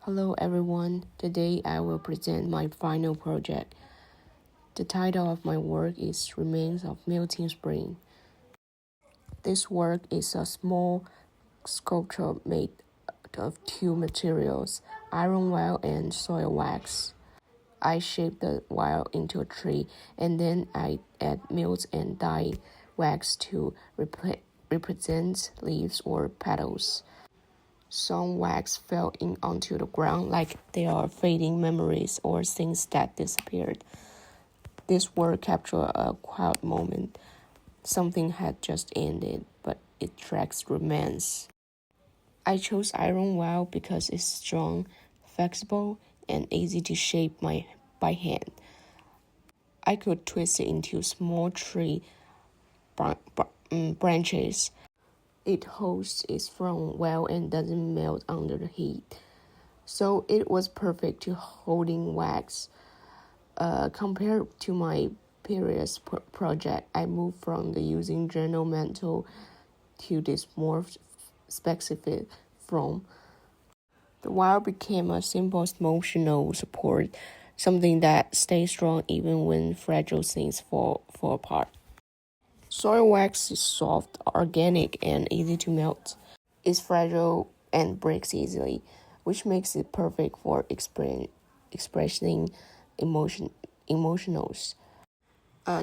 Hello everyone, today I will present my final project. The title of my work is Remains of Melting Spring. This work is a small sculpture made of two materials, iron wire and soil wax. I shape the wire into a tree and then I add melt and dye wax to represent leaves or petals. Some wax fell in onto the ground like they are fading memories or things that disappeared. This work captured a quiet moment. Something had just ended, but it tracks romance. I chose iron wire because it's strong, flexible, and easy to shape by hand. I could twist it into small tree branches. It holds its front well and doesn't melt under the heat. So it was perfect to holding wax. Compared to my previous project, I moved from the using journal mantle to this more specific form. The wire became a simple emotional support, something that stays strong even when fragile things fall apart. Soil wax is soft, organic, and easy to melt. It's fragile and breaks easily, which makes it perfect for expressing emotionals.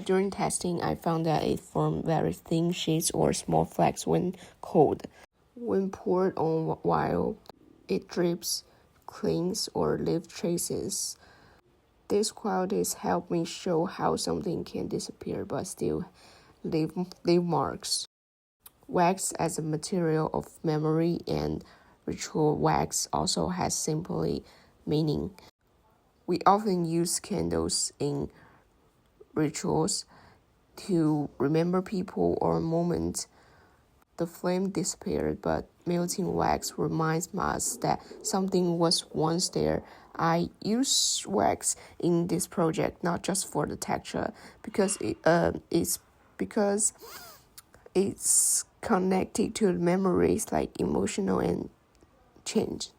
During testing, I found that it formed very thin sheets or small flakes when cold. When poured on wire, it drips, clings, or leaves traces. These qualities help me show how something can disappear but still leave marks. Wax as a material of memory and ritual wax also has simply meaning. We often use candles in rituals to remember people or moments. The flame disappeared, but melting wax reminds us that something was once there. I use wax in this project not just for the texture, because it's connected to memories like emotional and change.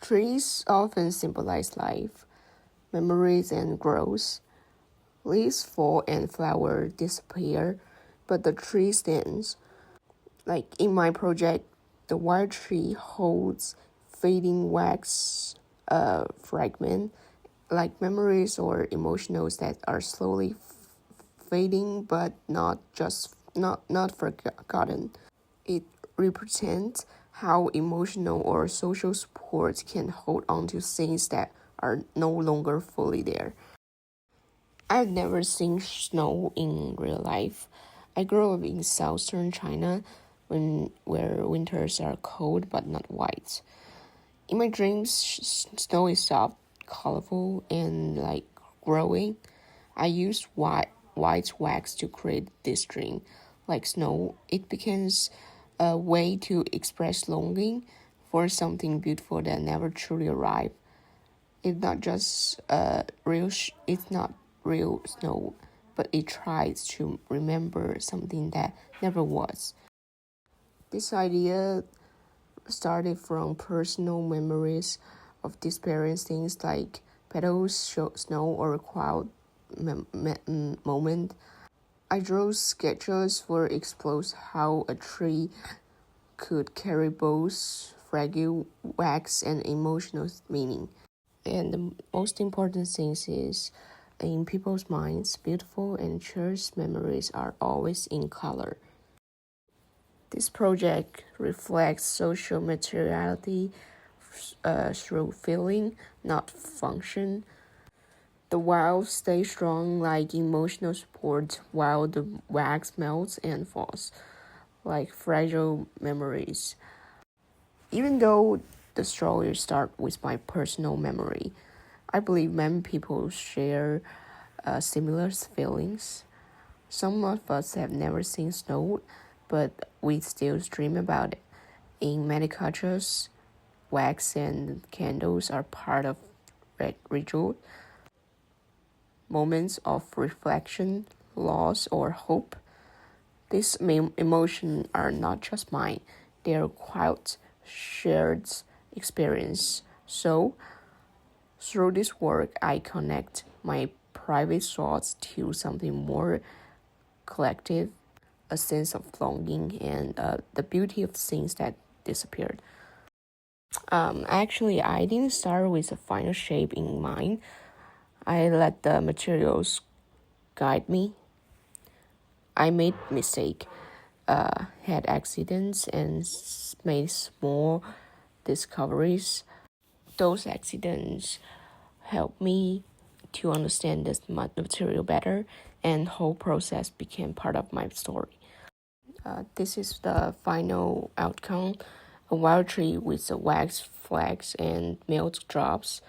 Trees often symbolize life, memories, and growth. Leaves fall and flowers disappear, but the tree stands. Like in my project, the wild tree holds fading wax fragment, like memories or emotions that are slowly fading, but not forgotten. It represents how emotional or social support can hold on to things that are no longer fully there. I've never seen snow in real life. I grew up in southern China where winters are cold but not white. In my dreams, snow is soft, colorful, and like growing. I used white wax to create this dream. Like snow, it becomes a way to express longing for something beautiful that never truly arrived. It's not just it's not real snow, but it tries to remember something that never was. This idea started from personal memories of disappearing things like petals, snow, or a quiet moment. I drew sketches for explores how a tree could carry both fragile wax and emotional meaning. And the most important thing is, in people's minds, beautiful and cherished memories are always in color. This project reflects social materiality through feeling, not function. The wire stays strong like emotional support while the wax melts and falls like fragile memories. Even though the story starts with my personal memory, I believe many people share similar feelings. Some of us have never seen snow, but we still dream about it. In many cultures, wax and candles are part of ritual, moments of reflection, loss, or hope. These emotions are not just mine, they are quite shared experience. So, through this work, I connect my private thoughts to something more collective, a sense of belonging, and the beauty of things that disappeared. Actually, I didn't start with a final shape in mind. I let the materials guide me. I made mistake, had accidents, and made small discoveries. Those accidents helped me to understand this material better, and whole process became part of my story. This is the final outcome: a wild tree with the wax flags and milk drops.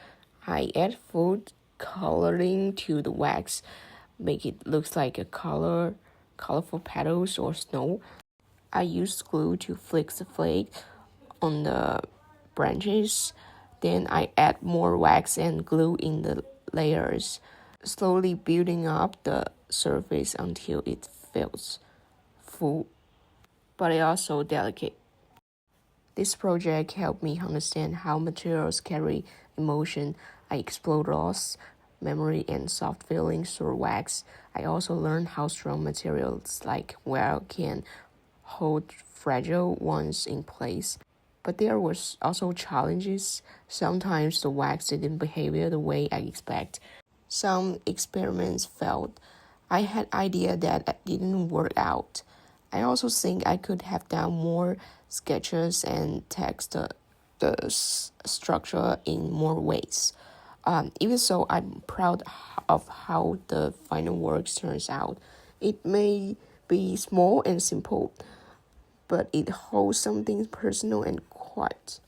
I add food coloring to the wax, make it look like colorful petals or snow. I use glue to fix the flake on the branches. Then I add more wax and glue in the layers, slowly building up the surface until it feels full, but also delicate. This project helped me understand how materials carry emotion. I explored loss, memory, and soft feelings through wax. I also learned how strong materials like wire can hold fragile ones in place. But there was also challenges. Sometimes the wax didn't behave the way I expect. Some experiments failed. I had idea that didn't work out. I also think I could have done more sketches and text the structure in more ways. Even so, I'm proud of how the final work turns out. It may be small and simple, but it holds something personal and quiet.